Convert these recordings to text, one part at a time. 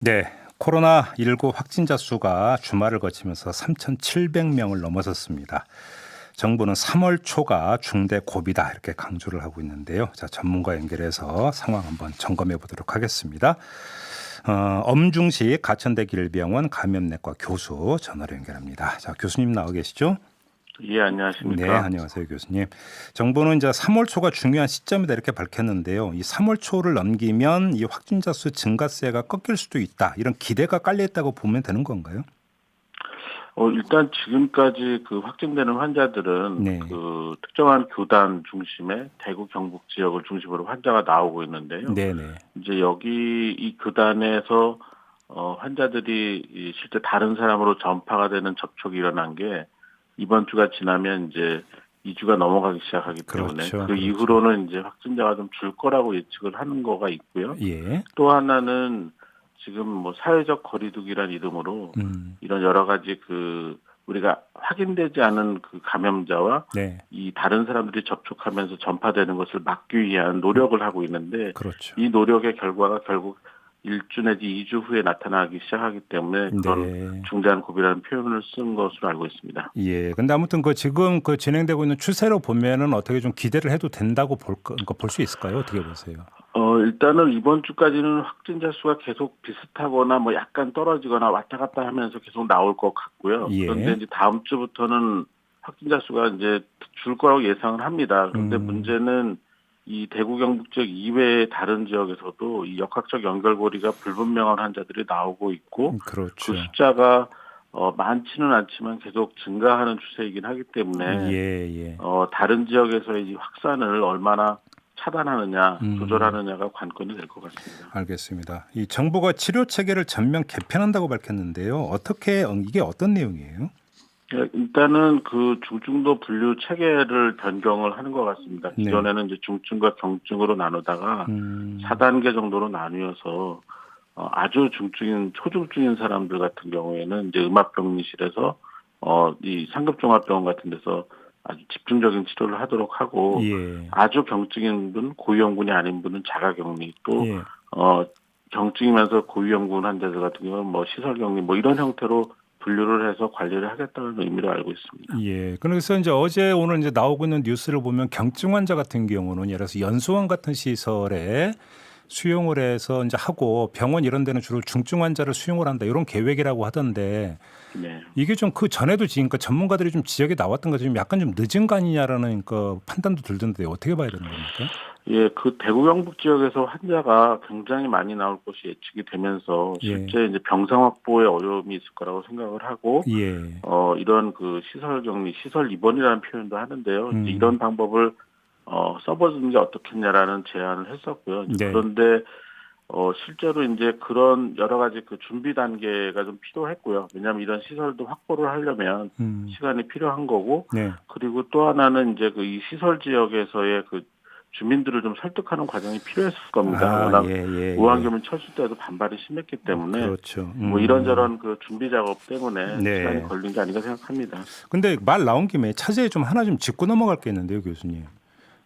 네, 코로나19 확진자 수가 주말을 거치면서 3,700명을 넘어섰습니다. 정부는 3월 초가 중대 고비다 이렇게 강조를 하고 있는데요. 자, 전문가 연결해서 상황 한번 점검해 보도록 하겠습니다. 엄중식 가천대 길병원 감염내과 교수 전화로 연결합니다. 자, 교수님 나와 계시죠? 예, 네, 안녕하십니까. 안녕하세요, 교수님. 정부는 이제 3월 초가 중요한 시점이다 이렇게 밝혔는데요. 이 3월 초를 넘기면 이 확진자 수 증가세가 꺾일 수도 있다. 이런 기대가 깔려 있다고 보면 되는 건가요? 일단 지금까지 그 확진되는 환자들은 네, 그 특정한 교단 중심의 대구 경북 지역을 중심으로 환자가 나오고 있는데요. 네, 네. 이제 여기 이 교단에서 환자들이 실제 다른 사람으로 전파가 되는 접촉이 일어난 게 이번 주가 지나면 이제 2주가 넘어가기 시작하기 때문에 그렇죠, 그 그렇죠. 이후로는 이제 확진자가 좀 줄 거라고 예측을 하는 거가 있고요. 예, 또 하나는 지금 뭐 사회적 거리두기란 이름으로 이런 여러 가지 그 우리가 확인되지 않은 그 감염자와 네, 이 다른 사람들이 접촉하면서 전파되는 것을 막기 위한 노력을 하고 있는데 그렇죠. 이 노력의 결과가 결국 1주 내지 2주 후에 나타나기 시작하기 때문에 그런 네. 중대한 고비라는 표현을 쓴 것으로 알고 있습니다. 예. 근데 아무튼 그 지금 그 진행되고 있는 추세로 보면은 어떻게 좀 기대를 해도 된다고 그러니까 볼 수 있을까요? 어떻게 보세요? 일단은 이번 주까지는 확진자 수가 계속 비슷하거나 뭐 약간 떨어지거나 왔다 갔다 하면서 계속 나올 것 같고요. 그런데 예. 이제 다음 주부터는 확진자 수가 이제 줄 거라고 예상을 합니다. 그런데 음, 문제는 이 대구 경북 지역 이외의 다른 지역에서도 이 역학적 연결고리가 불분명한 환자들이 나오고 있고 그 그렇죠. 숫자가 많지는 않지만 계속 증가하는 추세이긴 하기 때문에 예, 예. 다른 지역에서의 이 확산을 얼마나 차단하느냐, 음. 조절하느냐가 관건이 될 것 같습니다. 알겠습니다. 이 정부가 치료 체계를 전면 개편한다고 밝혔는데요. 어떻게 이게 어떤 내용이에요? 예, 일단은 그 중증도 분류 체계를 변경을 하는 것 같습니다. 네. 기존에는 이제 중증과 경증으로 나누다가 음. 4단계 정도로 나누어서 아주 중증인, 초중증인 사람들 같은 경우에는 이제 음압병리실에서 이 상급종합병원 같은 데서 아주 집중적인 치료를 하도록 하고 예. 아주 경증인 분, 고위험군이 아닌 분은 자가격리 또 예. 어, 경증이면서 고위험군 환자들 같은 경우는 뭐 시설격리 뭐 이런 형태로 분류를 해서 관리를 하겠다는 의미로 알고 있습니다. 예. 그래서 이제 어제 오늘 이제 나오고 있는 뉴스를 보면 경증 환자 같은 경우는 예를 들어서 연수원 같은 시설에 수용을 해서 이제 하고 병원 이런 데는 주로 중증 환자를 수용을 한다. 이런 계획이라고 하던데 네. 이게 좀 그 전에도 그러니까 전문가들이 좀 지적에 나왔던 것이 좀 약간 좀 늦은 거 아니냐라는 그 판단도 들던데 어떻게 봐야 되는 겁니까? 예, 그 대구 경북 지역에서 환자가 굉장히 많이 나올 것이 예측이 되면서 예. 실제 이제 병상 확보에 어려움이 있을 거라고 생각을 하고 예. 이런 그 시설 격리, 시설 입원이라는 표현도 하는데요. 이제 음. 이런 방법을 써보는 게 어떻겠냐라는 제안을 했었고요. 이제 네. 그런데 실제로 이제 그런 여러 가지 그 준비 단계가 좀 필요했고요. 왜냐하면 이런 시설도 확보를 하려면 음. 시간이 필요한 거고, 네. 그리고 또 하나는 이제 그 이 시설 지역에서의 그 주민들을 좀 설득하는 과정이 필요했을 겁니다. 아, 워낙 예예예. 무안경을 쳐줄 때도 반발이 심했기 때문에 그렇죠. 뭐 이런저런 그 준비 작업 때문에 시간이 네. 걸린 게 아닌가 생각합니다. 근데 말 나온 김에 차제에 좀 하나 좀 짚고 넘어갈 게 있는데요, 교수님.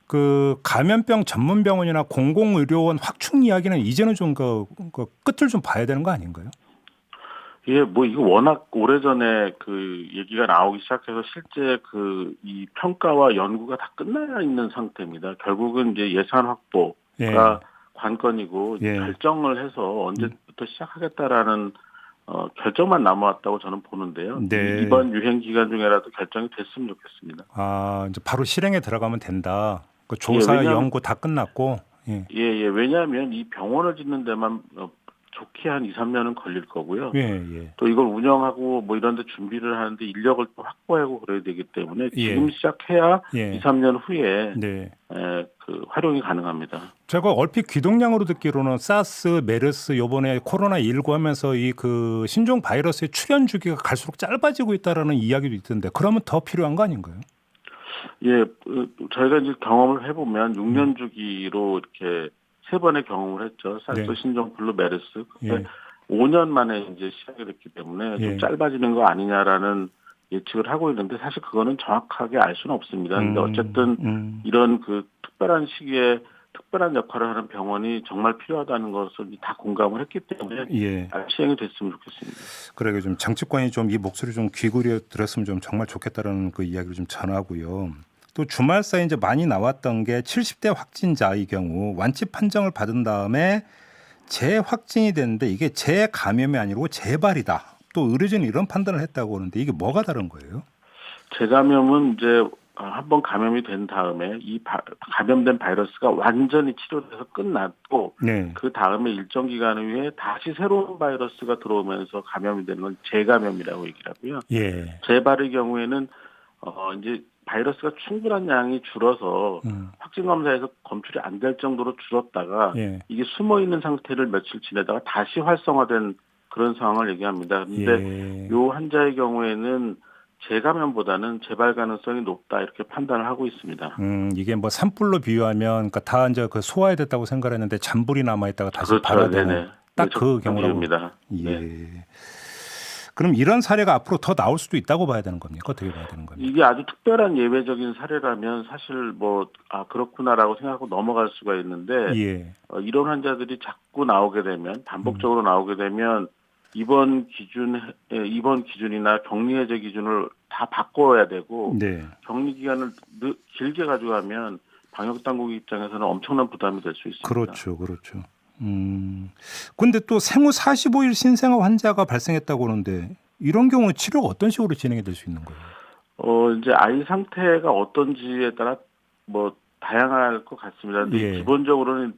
그 감염병 전문 병원이나 공공의료원 확충 이야기는 이제는 좀 그 끝을 좀 봐야 되는 거 아닌가요? 예, 뭐 이거 워낙 오래전에 그 얘기가 나오기 시작해서 실제 그 이 평가와 연구가 다 끝나 있는 상태입니다. 결국은 이제 예산 예. 확보가 관건이고 이제 예. 결정을 해서 음. 언제부터 시작하겠다라는 결정만 남아왔다고 저는 보는데요. 네. 이번 유행 기간 중에라도 결정이 됐으면 좋겠습니다. 아, 이제 바로 실행에 들어가면 된다. 그 예, 조사 왜냐하면 연구 다 끝났고. 예. 예, 예, 왜냐하면 이 병원을 짓는 데만 좋게 한 2, 3년은 걸릴 거고요. 예, 예. 또 이걸 운영하고 뭐 이런 데 준비를 하는데 인력을 또 확보하고 그래야 되기 때문에 지금 예. 시작해야 2, 예. 3년 후에 네. 그 활용이 가능합니다. 제가 얼핏 귀동량으로 듣기로는 사스, 메르스 요번에 코로나19 하면서 이 그 신종 바이러스의 출현 주기가 갈수록 짧아지고 있다라는 이야기도 있던데 그러면 더 필요한 거 아닌가요? 예, 저희가 이제 경험을 해보면 음. 6년 주기로 이렇게 세 번의 경험을 했죠. 사스, 네. 신종, 플루, 메르스. 근데 예. 5년 만에 이제 시작이 됐기 때문에 좀 예. 짧아지는 거 아니냐라는 예측을 하고 있는데 사실 그거는 정확하게 알 수는 없습니다. 근데 음. 어쨌든 음. 이런 그 특별한 시기에 특별한 역할을 하는 병원이 정말 필요하다는 것을 다 공감을 했기 때문에 예. 시행이 됐으면 좋겠습니다. 그러게 좀 정치권이 좀 이 목소리 좀 귀기울여 들었으면 좀 정말 좋겠다라는 그 이야기를 좀 전하고요. 또 주말 사이 이제 많이 나왔던 게 70대 확진자의 경우 완치 판정을 받은 다음에 재확진이 됐는데 이게 재감염이 아니고 재발이다. 또 의료진이 이런 판단을 했다고 하는데 이게 뭐가 다른 거예요? 재감염은 이제 한번 감염이 된 다음에 감염된 바이러스가 완전히 치료돼서 끝났고 네. 그 다음에 일정 기간 후에 다시 새로운 바이러스가 들어오면서 감염이 되는 건 재감염이라고 얘기를 하고요. 예. 재발의 경우에는 이제 바이러스가 충분한 양이 줄어서 확진 검사에서 검출이 안 될 정도로 줄었다가 예. 이게 숨어 있는 상태를 며칠 지내다가 다시 활성화된 그런 상황을 얘기합니다. 그런데 예. 요 환자의 경우에는 재감염보다는 재발 가능성이 높다 이렇게 판단을 하고 있습니다. 이게 뭐 산불로 비유하면 그러니까 다 이제 그 소화됐다고 생각했는데 잔불이 남아 있다가 다시 그렇죠. 발화되는 네네. 딱 그 적절한 경우라고. 비유입니다. 예. 네. 그럼 이런 사례가 앞으로 더 나올 수도 있다고 봐야 되는 겁니까? 어떻게 봐야 되는 겁니까? 이게 아주 특별한 예외적인 사례라면 사실 그렇구나라고 생각하고 넘어갈 수가 있는데 예. 이런 환자들이 자꾸 나오게 되면 반복적으로 나오게 되면 입원 기준이나 격리 해제 기준을 다 바꿔야 되고 네. 격리 기간을 길게 가져가면 방역 당국 입장에서는 엄청난 부담이 될 수 있습니다. 그렇죠. 그렇죠. 근데 또 생후 45일 신생아 환자가 발생했다고 하는데 이런 경우 치료가 어떤 식으로 진행이 될 수 있는 거예요? 이제 아이 상태가 어떤지에 따라 다양할 것 같습니다. 근데 예. 기본적으로는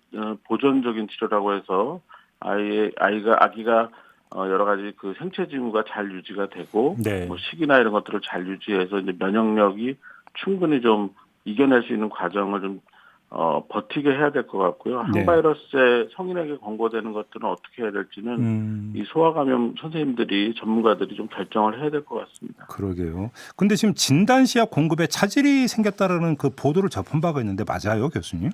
보존적인 치료라고 해서 아기가 여러 가지 그 생체 징후가 잘 유지가 되고 네. 식이나 이런 것들을 잘 유지해서 이제 면역력이 충분히 좀 이겨낼 수 있는 과정을 좀 버티게 해야 될 것 같고요. 네. 항바이러스에 성인에게 권고되는 것들은 어떻게 해야 될지는 이 소아감염 선생님들이 전문가들이 좀 결정을 해야 될 것 같습니다. 그러게요. 근데 지금 진단시약 공급에 차질이 생겼다라는 그 보도를 접한 바가 있는데 맞아요, 교수님?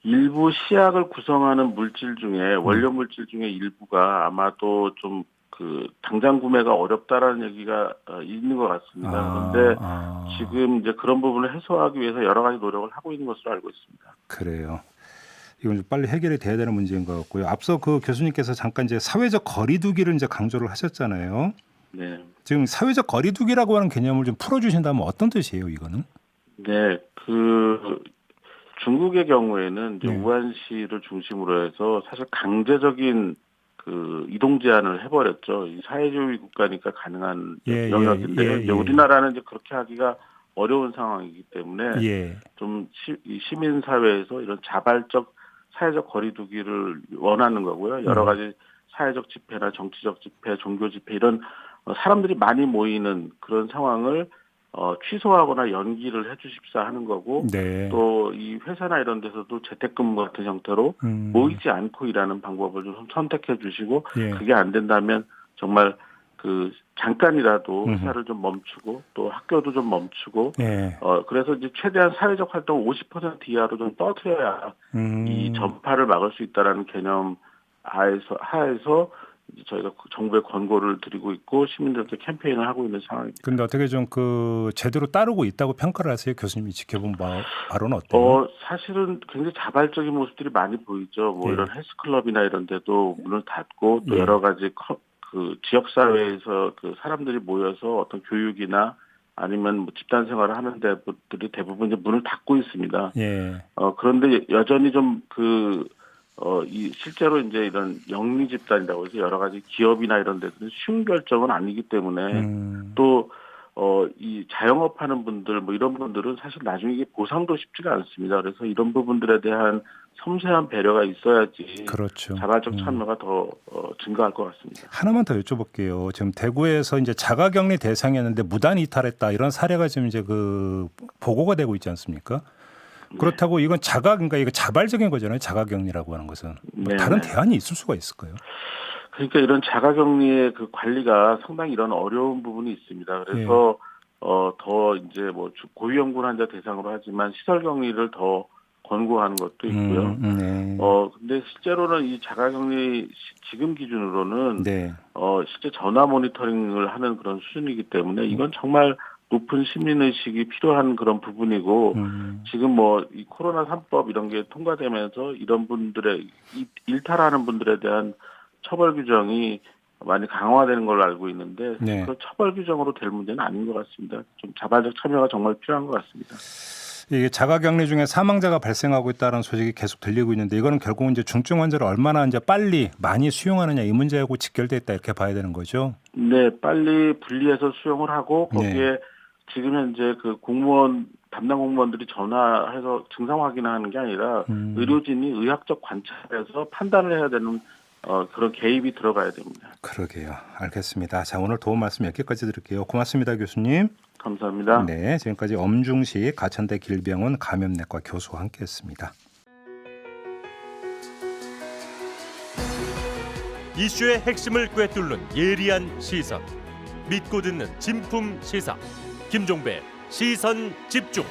일부 시약을 구성하는 물질 중에 원료 물질 중에 일부가 아마도 좀 당장 구매가 어렵다라는 얘기가 있는 것 같습니다. 그런데 지금 이제 그런 부분을 해소하기 위해서 여러 가지 노력을 하고 있는 것으로 알고 있습니다. 그래요. 이건 빨리 해결이 돼야 되는 문제인 것 같고요. 앞서 그 교수님께서 잠깐 이제 사회적 거리두기를 이제 강조를 하셨잖아요. 네. 지금 사회적 거리두기라고 하는 개념을 좀 풀어주신다면 어떤 뜻이에요, 이거는? 네, 중국의 경우에는 이제 네. 우한시를 중심으로 해서 사실 강제적인 이동 제한을 해버렸죠. 이 사회주의 국가니까 가능한 영역인데요. 이제 우리나라는 이제 그렇게 하기가 어려운 상황이기 때문에 좀 시민 사회에서 이런 자발적 사회적 거리두기를 원하는 거고요. 여러 가지 사회적 집회나 정치적 집회, 종교 집회 이런 사람들이 많이 모이는 그런 상황을 취소하거나 연기를 해주십사 하는 거고 네. 또 이 회사나 이런 데서도 재택근무 같은 형태로 모이지 않고 일하는 방법을 좀 선택해 주시고 그게 안 된다면 정말 잠깐이라도 회사를 좀 멈추고 또 학교도 좀 멈추고 그래서 이제 최대한 사회적 활동 50% 이하로 좀 떠들어야 이 전파를 막을 수 있다라는 개념 하에서 저희가 정부에 권고를 드리고 있고 시민들한테 캠페인을 하고 있는 상황입니다. 근데 어떻게 좀 제대로 따르고 있다고 평가를 하세요? 교수님이 지켜본 바로는 어때요? 사실은 굉장히 자발적인 모습들이 많이 보이죠. 이런 헬스클럽이나 이런 데도 문을 닫고 또 여러 가지 지역사회에서 사람들이 모여서 어떤 교육이나 아니면 집단 생활을 하는 데들이 대부분 이제 문을 닫고 있습니다. 그런데 여전히 좀 실제로 이제 이런 영리 집단이라고 해서 여러 가지 기업이나 이런 데들은 쉬운 결정은 아니기 때문에 또 이 자영업 하는 분들 이런 분들은 사실 나중에 이게 보상도 쉽지가 않습니다. 그래서 이런 부분들에 대한 섬세한 배려가 있어야지 그렇죠. 자발적 참여가 더 증가할 것 같습니다. 하나만 더 여쭤볼게요. 지금 대구에서 이제 자가격리 대상이었는데 무단 이탈했다 이런 사례가 지금 이제 보고가 되고 있지 않습니까? 그렇다고 이건 그러니까 이거 자발적인 거잖아요. 자가격리라고 하는 것은 다른 대안이 있을 수가 있을까요? 그러니까 이런 자가격리의 관리가 상당히 이런 어려운 부분이 있습니다. 그래서 더 이제 고위험군 환자 대상으로 하지만 시설격리를 더 권고하는 것도 있고요. 근데 실제로는 이 자가격리 지금 기준으로는 실제 전화 모니터링을 하는 그런 수준이기 때문에 이건 정말 높은 시민의식이 필요한 그런 부분이고 지금 뭐 이 코로나 3법 이런 게 통과되면서 이런 분들의 일탈하는 분들에 대한 처벌 규정이 많이 강화되는 걸로 알고 있는데 네. 그 처벌 규정으로 될 문제는 아닌 것 같습니다. 좀 자발적 참여가 정말 필요한 것 같습니다. 이게 자가격리 중에 사망자가 발생하고 있다는 소식이 계속 들리고 있는데 이거는 결국은 이제 중증 환자를 얼마나 이제 빨리 많이 수용하느냐 이 문제하고 직결돼 있다 이렇게 봐야 되는 거죠. 네, 빨리 분리해서 수용을 하고 거기에 네. 지금 현재 그 공무원 담당 공무원들이 전화해서 증상 확인하는 게 아니라 의료진이 의학적 관찰에서 판단을 해야 되는 그런 개입이 들어가야 됩니다. 그러게요. 알겠습니다. 자, 오늘 도움 말씀 여기까지 드릴게요. 고맙습니다, 교수님. 감사합니다. 네, 지금까지 엄중시 가천대 길병원 감염내과 교수와 함께했습니다. 이슈의 핵심을 꿰뚫는 예리한 시선, 믿고 듣는 진품 시사 김종배 시선 집중.